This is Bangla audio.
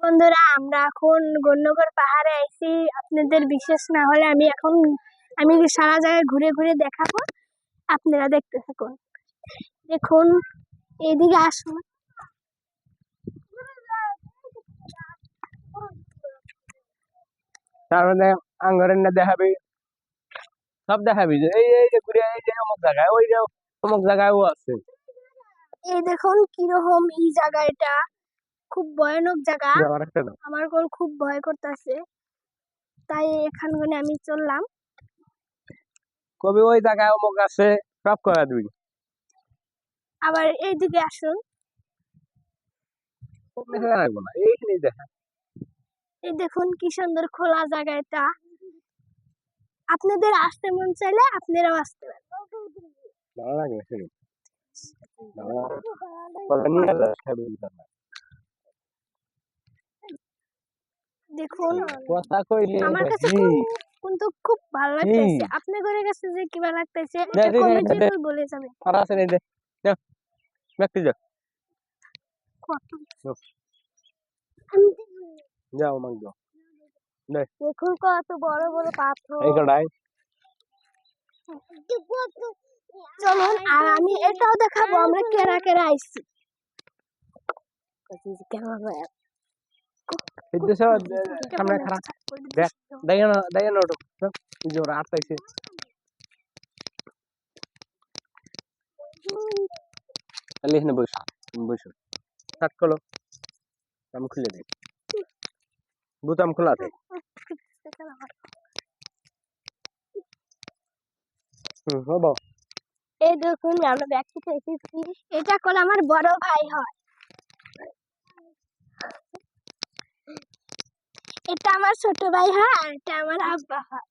বন্ধুরা, আমরা এখন গণ্যগড় পাহাড়ে আইছি। আপনাদের বিশেষ না হলে আমি সারা জায়গায় ঘুরে ঘুরে দেখাবো, আপনারা দেখতে থাকুন। দেখুন, এইদিকে আসুন। তারপরে আঙ্গরের না দেখাবি, সব দেখাবি যে এই এই যে ঘুরে এই যে অমুক জায়গায়, ওই যে অমুক জায়গায়ও আছে। এই দেখুন কিরকম এই জায়গাটা, খুব ভয়ানক জায়গা। আমার খুব ভয় করতেছে, তাই এখানে আমি চললাম। কবি ওই জায়গায় অমুক আছে, সব করা দিবি। আবার এইদিকে আসুন। এইখানেই দেখা। এই দেখুন কি সুন্দর খোলা জায়গা এটা। আপনাদের আসতে মন চাইলে আপনারাও আসতে পারেন। ভালো লাগে দেখুন, কথা কইলে আমার কাছে কিন্তু খুব ভালো লাগতেছে। আপনাদের কাছে যে কিবা লাগতেছে এটা কমেন্টে বলে যাবেন। আর আছে এই যে ব্যক্তি যা যাও মাগ দাও। দেখুন কত বড় বড় পাথর। এই কড়াই চলুন, আর আমি এটাও দেখাবো আমরা কেরা কেরা আইছি। সামনে খারাপ দেখ, দেখে না ওটা জোর আটটাইছে। তাহলে এখানে বসো বসো, স্টার্ট করো। আমি খুলে দিই, বোতাম খোলা আছে। হবো। এই দেখুন আমরা ব্যক্তিতে এসেছি। এটা করে আমার বড় ভাই হয়, এটা আমার ছোট ভাই হয়, আর এটা আমার আব্বা হয়।